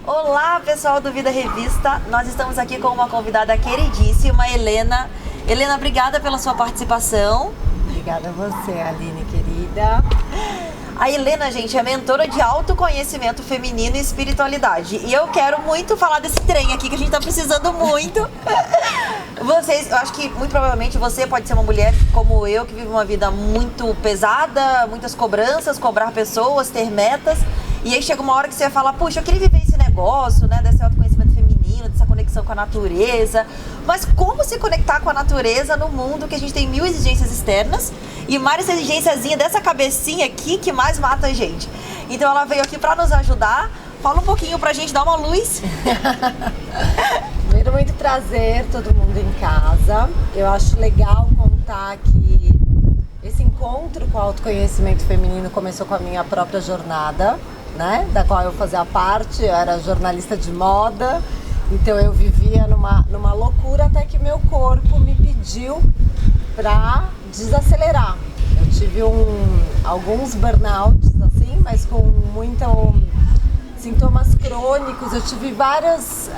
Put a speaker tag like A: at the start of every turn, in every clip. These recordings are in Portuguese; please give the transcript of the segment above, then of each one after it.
A: Olá, pessoal do Vida Revista. Nós estamos aqui com uma convidada queridíssima, Helena. Helena, obrigada pela sua participação.
B: Obrigada a você, Aline, querida.
A: A Helena, gente, é mentora de autoconhecimento feminino e espiritualidade. E eu quero muito falar desse trem aqui, que a gente tá precisando muito. Eu acho que muito provavelmente você pode ser uma mulher como eu, que vive uma vida muito pesada, muitas cobranças, cobrar pessoas, ter metas. E aí chega uma hora que você vai falar, puxa, eu queria viver esse negócio, né, desse autoconhecimento feminino, dessa conexão com a natureza. Mas como se conectar com a natureza no mundo que a gente tem mil exigências externas e mais exigênciazinha dessa cabecinha aqui que mais mata a gente? Então ela veio aqui para nos ajudar. Fala um pouquinho pra gente, dá uma luz.
B: Primeiro, muito prazer, todo mundo em casa. Eu acho legal contar que esse encontro com o autoconhecimento feminino começou com a minha própria jornada, né? Da qual eu fazia parte. Eu era jornalista de moda, então eu vivia numa loucura até que meu corpo me pediu para desacelerar. Eu tive alguns burnouts, assim, mas com sintomas crônicos. Eu tive várias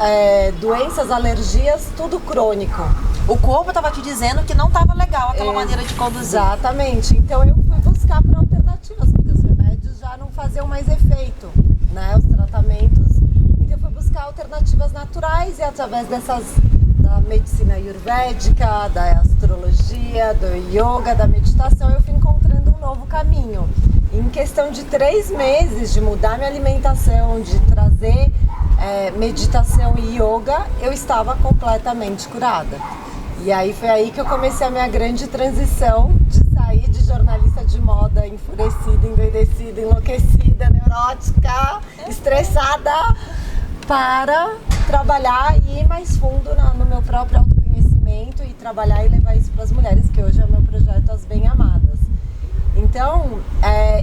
B: doenças, alergias, tudo crônico.
A: O corpo estava te dizendo que não estava legal aquela maneira de conduzir.
B: Exatamente. Então eu fui buscar por alternativas, porque os remédios já não faziam mais efeito, né? Os tratamentos. Então eu fui buscar alternativas naturais e através da medicina ayurvédica, da astrologia, do yoga, da meditação, eu fui encontrando um novo caminho. Em questão de 3 meses de mudar minha alimentação, de trazer meditação e yoga, eu estava completamente curada. E aí foi aí que eu comecei a minha grande transição de sair de jornalista de moda enfurecida, endoidecida, enlouquecida, neurótica, estressada, para trabalhar e ir mais fundo no meu próprio autoconhecimento e trabalhar e levar isso para as mulheres, que hoje é o meu projeto As Bem Amadas. Então,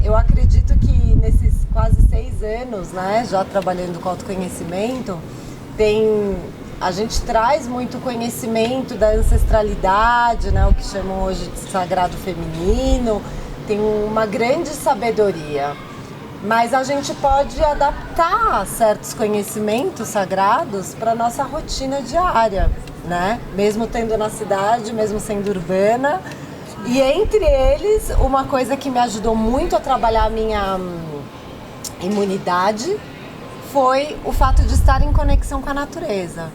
B: eu acredito que nesses quase 6 anos, né, já trabalhando com autoconhecimento, a gente traz muito conhecimento da ancestralidade, né, o que chamam hoje de sagrado feminino, tem uma grande sabedoria. Mas a gente pode adaptar certos conhecimentos sagrados para a nossa rotina diária, né? Mesmo tendo na cidade, mesmo sendo urbana. E entre eles, uma coisa que me ajudou muito a trabalhar a minha imunidade foi o fato de estar em conexão com a natureza.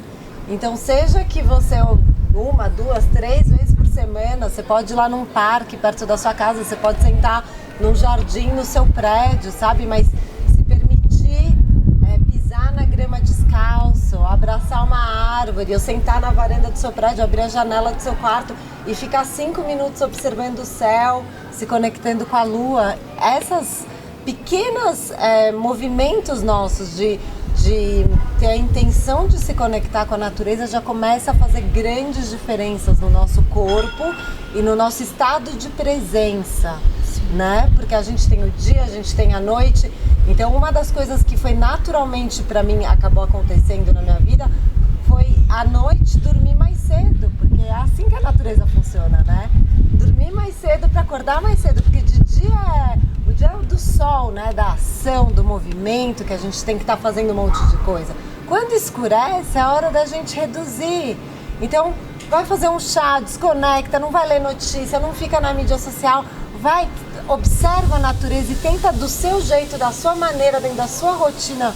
B: Então, seja que você 1, 2, 3 vezes por semana, você pode ir lá num parque perto da sua casa, você pode sentar num jardim no seu prédio, sabe? Mas se permitir pisar na grama descalço, abraçar uma árvore, ou sentar na varanda do seu prédio, abrir a janela do seu quarto e ficar 5 minutos observando o céu, se conectando com a lua. Essas pequenos movimentos nossos de ter a intenção de se conectar com a natureza já começa a fazer grandes diferenças no nosso corpo e no nosso estado de presença, né? Porque a gente tem o dia, a gente tem a noite. Então uma das coisas que foi naturalmente para mim, acabou acontecendo na minha vida, foi à noite dormir mais cedo, porque é assim que a natureza funciona, né? Dormir mais cedo para acordar mais cedo, porque de dia o dia do sol, né? Da ação, do movimento, que a gente tem que estar fazendo um monte de coisa. Quando escurece, é a hora da gente reduzir. Então, vai fazer um chá, desconecta, não vai ler notícia, não fica na mídia social, vai, observa a natureza e tenta do seu jeito, da sua maneira, dentro da sua rotina,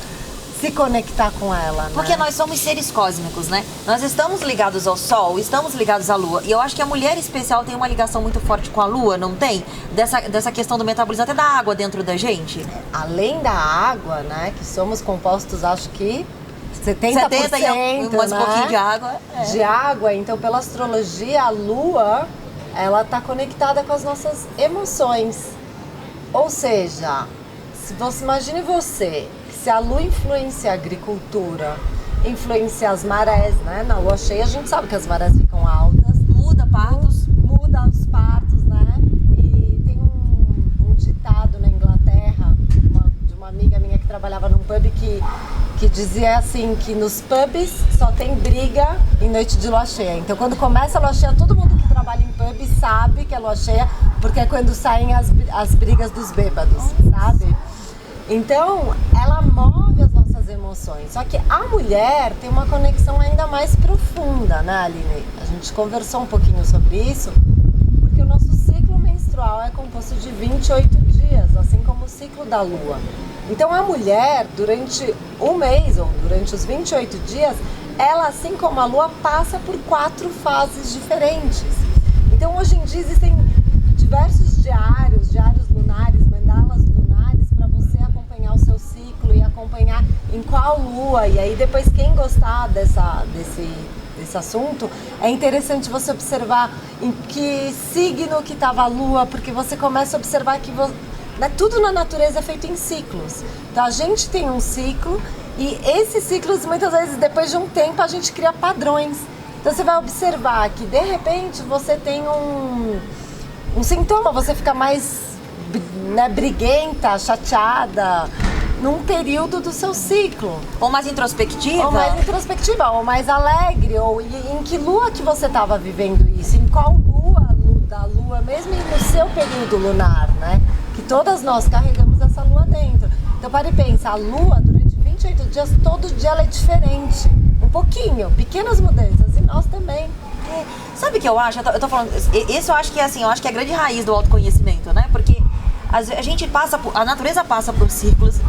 B: se conectar com ela, né?
A: Porque nós somos seres cósmicos, né? Nós estamos ligados ao Sol, estamos ligados à Lua. E eu acho que a mulher especial tem uma ligação muito forte com a Lua, não tem? Dessa questão do metabolismo, até da água dentro da gente.
B: Além da água, né? Que somos compostos, acho que 70%
A: e mais
B: né?
A: um pouquinho de água.
B: De água. Então, pela astrologia, a Lua, ela tá conectada com as nossas emoções. Ou seja, imagine você... Se a lua influencia a agricultura, influencia as marés, né? Na lua cheia a gente sabe que as marés ficam altas.
A: Muda partos.
B: Muda os partos, né? E tem um ditado na Inglaterra, de uma amiga minha que trabalhava num pub que dizia assim, que nos pubs só tem briga em noite de lua cheia. Então quando começa a lua cheia, todo mundo que trabalha em pub sabe que é lua cheia, porque é quando saem as brigas dos bêbados, sabe? Então, ela move as nossas emoções. emoções. Só que a mulher tem uma conexão ainda mais profunda, né, Aline? A gente conversou um pouquinho sobre isso, porque o nosso ciclo menstrual é composto de 28 dias, assim como o ciclo da lua. Então a mulher, durante um mês ou durante os 28 dias, ela, assim como a lua, passa por 4 fases diferentes. Então hoje em dia existem diversos diários lunares, mandalas lunares, para você acompanhar o seu ciclo e acompanhar em qual lua. E aí depois, quem gostar desse assunto, é interessante você observar em que signo que estava a lua, porque você começa a observar que tudo na natureza é feito em ciclos. Então a gente tem um ciclo e esses ciclos, muitas vezes, depois de um tempo, a gente cria padrões. Então você vai observar que de repente você tem um sintoma, você fica mais, né, briguenta, chateada num período do seu ciclo.
A: Ou mais introspectiva.
B: Ou mais alegre, ou em que lua que você estava vivendo isso, em qual lua da lua, mesmo no seu período lunar, né? Que todas nós carregamos essa lua dentro. Então pare e pensa, a lua durante 28 dias, todo dia ela é diferente. Um pouquinho, pequenas mudanças, e nós também.
A: Sabe o que eu acho? Eu tô falando, isso eu acho que é assim, eu acho que é a grande raiz do autoconhecimento, né? Porque a gente a natureza passa por ciclos,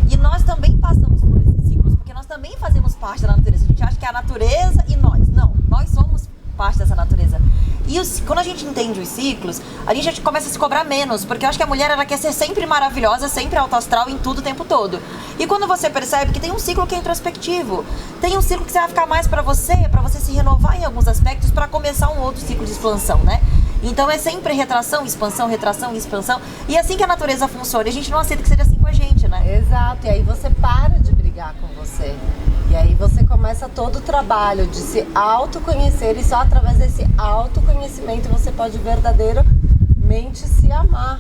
A: e nós também passamos por esses ciclos, porque nós também fazemos parte da natureza. A gente acha que é a natureza e nós. Não, nós somos parte dessa natureza. E quando a gente entende os ciclos, a gente começa a se cobrar menos, porque eu acho que a mulher, ela quer ser sempre maravilhosa, sempre alto astral em tudo o tempo todo. E quando você percebe que tem um ciclo que é introspectivo, tem um ciclo que você vai ficar mais pra você se renovar em alguns aspectos, pra começar um outro ciclo de expansão, né? Então é sempre retração, expansão, expansão. E é assim que a natureza funciona. E a gente não aceita que seja assim com a gente, né?
B: Exato. E aí você para de brigar com você. E aí você começa todo o trabalho de se autoconhecer. E só através desse autoconhecimento você pode verdadeiramente se amar.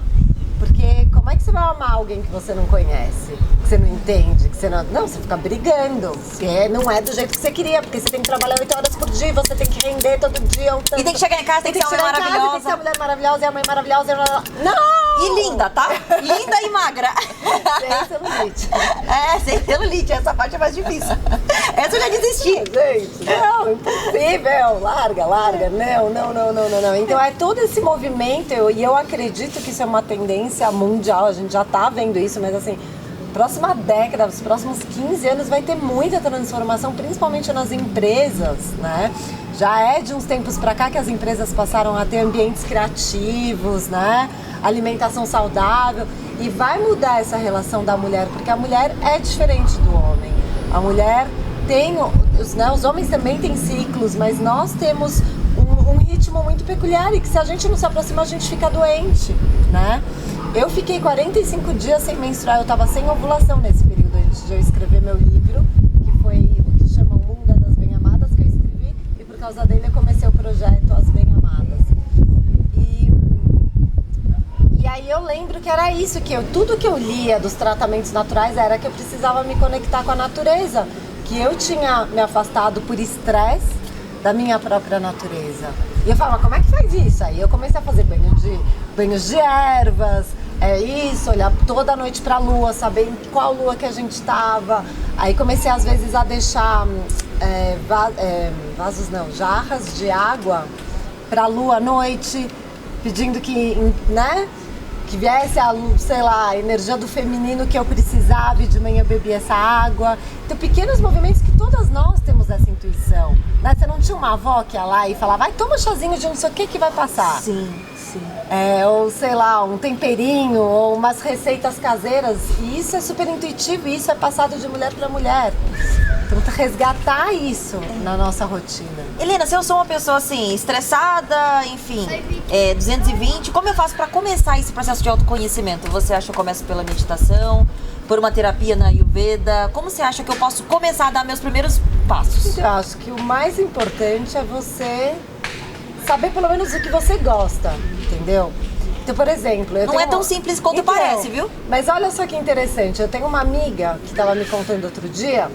B: Porque como é que você vai amar alguém que você não conhece? Que você não entende? Que você não... Não, você fica brigando. Porque não é do jeito que você queria. Porque você tem que trabalhar 8 horas por dia. Você tem que render todo dia.
A: E tem que chegar em casa, tem que ser uma mulher maravilhosa.
B: Tem que ser uma mulher maravilhosa. E a mãe maravilhosa. Não!
A: E linda, tá? Linda e magra.
B: Sem celulite.
A: Sem celulite. Essa parte é mais difícil. Essa eu já desisti.
B: Gente, não, impossível. Larga. Não. Então é todo esse movimento. E eu acredito que isso é uma tendência mundial, a gente já tá vendo isso, mas assim, próxima década, os próximos 15 anos vai ter muita transformação, principalmente nas empresas, né? Já é de uns tempos pra cá que as empresas passaram a ter ambientes criativos, né? Alimentação saudável, e vai mudar essa relação da mulher, porque a mulher é diferente do homem. A mulher tem, os homens também têm ciclos, mas nós temos um ritmo muito peculiar e que se a gente não se aproxima, a gente fica doente, né? Eu fiquei 45 dias sem menstruar, eu estava sem ovulação nesse período antes de eu escrever meu livro, que foi o que chama O Mundo das Bem-Amadas, que eu escrevi, e por causa dele eu comecei o projeto As Bem-Amadas. E aí eu lembro que era isso, tudo que eu lia dos tratamentos naturais era que eu precisava me conectar com a natureza, que eu tinha me afastado por estresse da minha própria natureza. E eu falava, como é que faz isso? Aí eu comecei a fazer banhos de ervas, olhar toda noite pra lua, saber em qual lua que a gente estava. Aí comecei às vezes a deixar jarras de água pra lua à noite, pedindo que, né, que viesse a energia do feminino que eu precisava, e de manhã eu bebia essa água. Então pequenos movimentos que todas nós temos essa intuição, né? Você não tinha uma avó que ia lá e falava, vai, toma um chazinho de não sei o que vai passar.
A: Sim.
B: Ou sei lá, um temperinho, ou umas receitas caseiras. E isso é super intuitivo, e isso é passado de mulher para mulher. Então resgatar isso na nossa rotina.
A: Helena, se eu sou uma pessoa assim, estressada, enfim, 220, como eu faço para começar esse processo de autoconhecimento? Você acha que eu começo pela meditação, por uma terapia na Ayurveda? Como você acha que eu posso começar a dar meus primeiros passos?
B: Eu acho que o mais importante é você saber pelo menos o que você gosta, entendeu? Então, por exemplo...
A: Não é tão simples quanto parece, viu?
B: Mas olha só que interessante, eu tenho uma amiga que estava me contando outro dia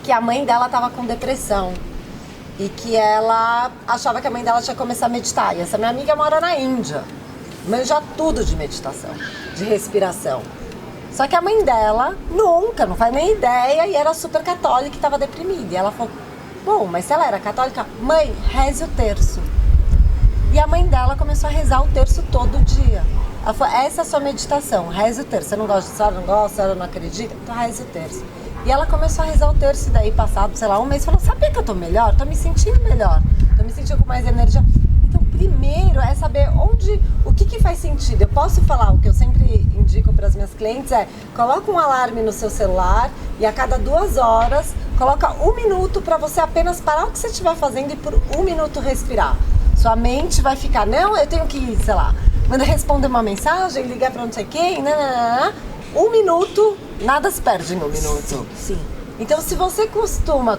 B: que a mãe dela estava com depressão e que ela achava que a mãe dela tinha que começar a meditar. E essa minha amiga mora na Índia, manja tudo de meditação, de respiração. Só que a mãe dela nunca, não faz nem ideia, e era super católica e estava deprimida. E ela falou, bom, mas se ela era católica, mãe, reze o terço. E a mãe dela começou a rezar o terço todo dia. Ela falou, essa é a sua meditação, reze o terço. Você não gosta de senhora, não gosta, a senhora não acredita? Então reze o terço. E ela começou a rezar o terço, e daí passado, sei lá, um mês, falou, sabia que eu tô melhor? Tô me sentindo melhor, tô me sentindo com mais energia. Então, primeiro é saber o que faz sentido. Eu posso falar, o que eu sempre indico para as minhas clientes é, coloca um alarme no seu celular e a cada 2 horas, coloca 1 minuto para você apenas parar o que você estiver fazendo e por 1 minuto respirar. Sua mente vai ficar, não, eu tenho que, sei lá, mandar responder uma mensagem, ligar para não sei quem, 1 minuto, nada se perde em 1 minuto.
A: Sim.
B: Então, se você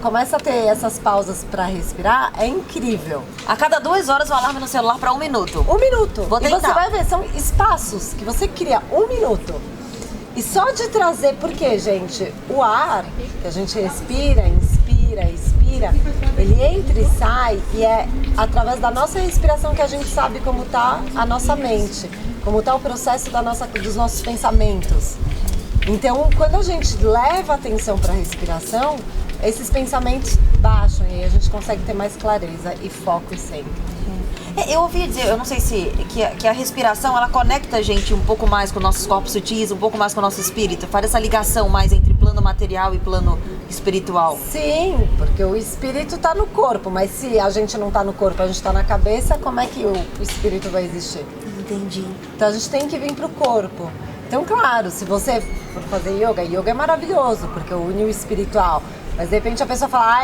B: começa a ter essas pausas para respirar, é incrível.
A: A cada 2 horas o alarme no celular para 1 minuto.
B: 1 minuto.
A: Vou tentar.
B: E você vai ver, são espaços que você cria 1 minuto. E só de trazer, porque, gente, o ar que a gente respira, inspira, expira, ele entra e sai, e é através da nossa respiração que a gente sabe como tá a nossa mente, como tá o processo dos nossos pensamentos. Então, quando a gente leva atenção para a respiração, esses pensamentos baixam e aí a gente consegue ter mais clareza e foco sempre.
A: Eu ouvi dizer, eu não sei se que a respiração, ela conecta a gente um pouco mais com nossos corpos sutis, um pouco mais com o nosso espírito, faz essa ligação mais entre plano material e plano espiritual.
B: Sim, porque o espírito está no corpo, mas se a gente não está no corpo, a gente está na cabeça, como é que o espírito vai existir?
A: Entendi.
B: Então a gente tem que vir para o corpo. Então, claro, se você for fazer yoga é maravilhoso, porque une o espiritual. Mas de repente a pessoa fala,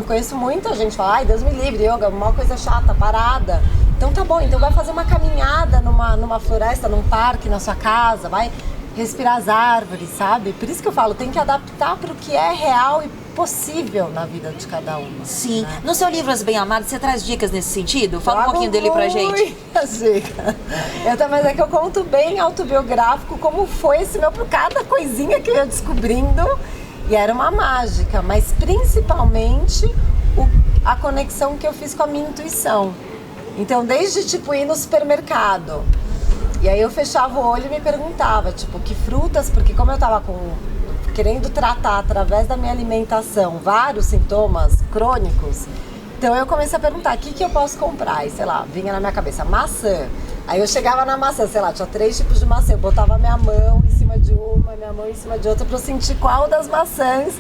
B: conheço muita gente que fala, ai, Deus me livre, yoga é uma coisa chata, parada. Então tá bom, então vai fazer uma caminhada numa floresta, num parque, na sua casa, vai respirar as árvores, sabe? Por isso que eu falo, tem que adaptar para o que é real e possível na vida de cada uma.
A: Sim.
B: Né?
A: No seu livro As Bem-Amadas, você traz dicas nesse sentido? Fala um pouquinho dele pra gente.
B: Mas é que eu conto bem autobiográfico como foi esse por cada coisinha que eu ia descobrindo. E era uma mágica, mas principalmente a conexão que eu fiz com a minha intuição. Então, desde ir no supermercado, e aí eu fechava o olho e me perguntava, que frutas, porque como eu tava querendo tratar através da minha alimentação vários sintomas crônicos, então eu comecei a perguntar, o que eu posso comprar? E sei lá, vinha na minha cabeça, maçã. Aí eu chegava na maçã, sei lá, tinha 3 tipos de maçã, eu botava minha mão em cima de uma, minha mão em cima de outra, pra eu sentir qual das maçãs.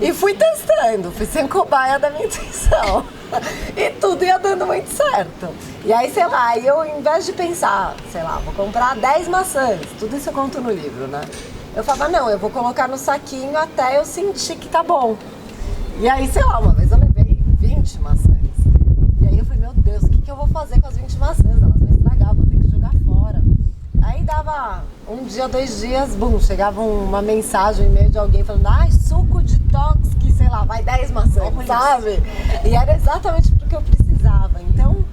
B: E fui testando, fui sem cobaia da minha intuição. E tudo ia dando muito certo. E aí, sei lá, eu ao invés de pensar, sei lá, vou comprar 10 maçãs, tudo isso eu conto no livro, né? Eu falava, não, eu vou colocar no saquinho até eu sentir que tá bom. E aí, sei lá, uma vez eu levei 20 maçãs. E aí eu falei, meu Deus, o que eu vou fazer com as 20 maçãs? Elas vão estragar, vou ter que jogar fora. Aí dava 1 dia, 2 dias, chegava uma mensagem, um e-mail de alguém falando, suco detox, que sei lá, vai 10 maçãs, sabe? E era exatamente porque eu precisava. Então,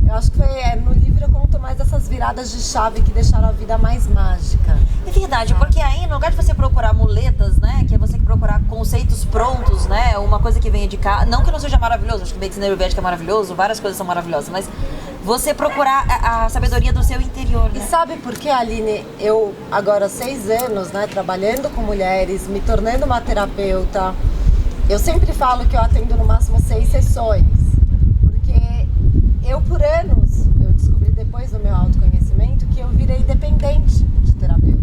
B: eu acho que no livro eu conto mais dessas viradas de chave que deixaram a vida mais mágica.
A: É verdade, porque aí no lugar de você procurar muletas, né, que é você procurar conceitos prontos, né, uma coisa que venha de cá, não que não seja maravilhoso, acho que medicina ayurvédica é maravilhoso, várias coisas são maravilhosas, mas você procurar a sabedoria do seu interior, né?
B: E sabe por que, Aline, eu agora há 6 anos, né, trabalhando com mulheres, me tornando uma terapeuta, eu sempre falo que eu atendo no máximo 6 sessões, porque eu por anos, eu descobri depois do meu autoconhecimento que eu virei dependente de terapeutas.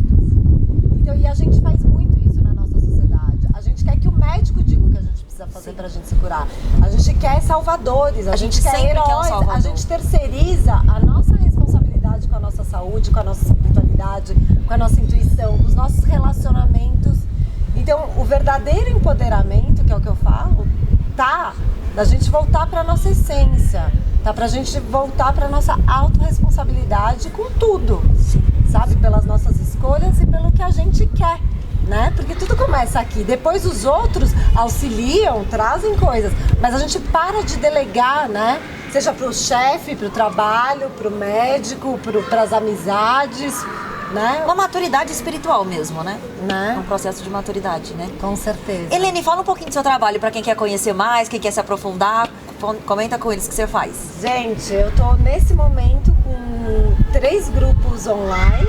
B: Então, e a gente faz muito isso na nossa sociedade. A gente quer que o médico diga o que a gente precisa fazer pra gente se curar. A gente quer salvadores, a gente quer heróis, a gente terceiriza a nossa responsabilidade com a nossa saúde, com a nossa espiritualidade, com a nossa intuição, com os nossos relacionamentos. Então, o verdadeiro empoderamento, que é o que eu falo, tá da gente voltar pra nossa essência, tá pra gente voltar pra nossa autorresponsabilidade com tudo, sabe? Pelas nossas escolhas e pelo que a gente quer, né? Porque tudo começa aqui. Depois os outros auxiliam, trazem coisas, mas a gente para de delegar, né? Seja pro chefe, pro trabalho, pro médico, pras amizades, né?
A: Uma maturidade espiritual mesmo, né? Um processo de maturidade, né?
B: Com certeza.
A: Helene, fala um pouquinho do seu trabalho para quem quer conhecer mais, quem quer se aprofundar. Comenta com eles o que você faz.
B: Gente, eu tô nesse momento com 3 grupos online,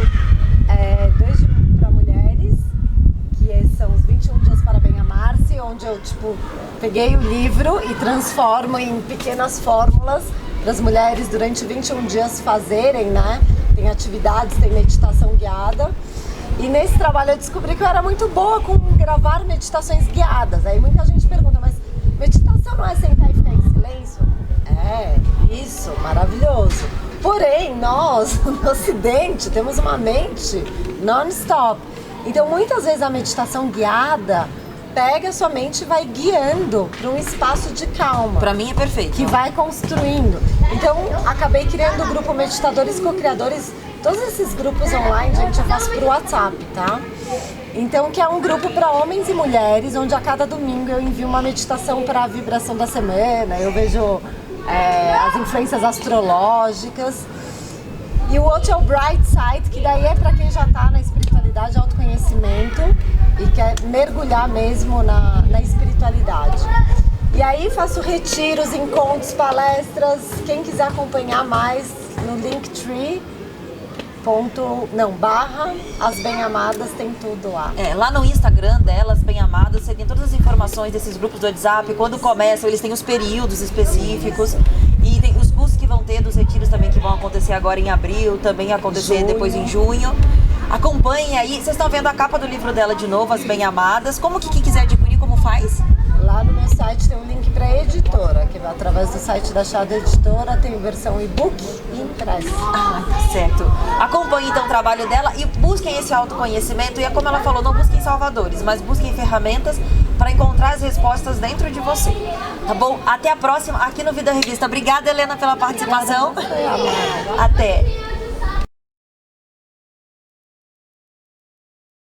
B: 2 para mulheres tipo, peguei o livro e transformo em pequenas fórmulas para as mulheres durante 21 dias fazerem, né? Tem atividades, tem meditação guiada. E nesse trabalho eu descobri que eu era muito boa com gravar meditações guiadas. Aí muita gente pergunta, mas meditação não é sentar e ficar em silêncio? É, isso, maravilhoso. Porém, nós, no Ocidente, temos uma mente non-stop. Então, muitas vezes a meditação guiada pega a sua mente e vai guiando para um espaço de calma.
A: Pra mim é perfeito.
B: Que vai construindo. Então, acabei criando o grupo Meditadores Co-Criadores. Todos esses grupos online, gente, eu faço pro WhatsApp, tá? Então, que é um grupo para homens e mulheres, onde a cada domingo eu envio uma meditação para a vibração da semana, eu vejo as influências astrológicas. E o outro é o Bright Side, que daí é para quem já tá na espiritualidade, autoconhecimento e quer mergulhar mesmo na espiritualidade. E aí faço retiros, encontros, palestras. Quem quiser acompanhar mais no Linktree, /As Bem Amadas, tem tudo lá.
A: Lá no Instagram delas, Bem Amadas, você tem todas as informações desses grupos do WhatsApp. Quando começam, eles têm os períodos específicos. E tem os cursos que vão ter dos retiros também, que vão acontecer agora em abril, também acontecer depois em junho. Acompanhem aí. Vocês estão vendo a capa do livro dela de novo, As Bem Amadas. Como que quem quiser adquirir, como faz?
B: Lá no meu site tem um link para editora, que vai através do site da Chada Editora, tem versão e-book e impresso.
A: Ah, tá certo. Acompanhem então o trabalho dela e busquem esse autoconhecimento. E é como ela falou, não busquem salvadores, mas busquem ferramentas para encontrar as respostas dentro de você. Tá bom? Até a próxima aqui no Vida Revista. Obrigada, Helena, pela participação. Até.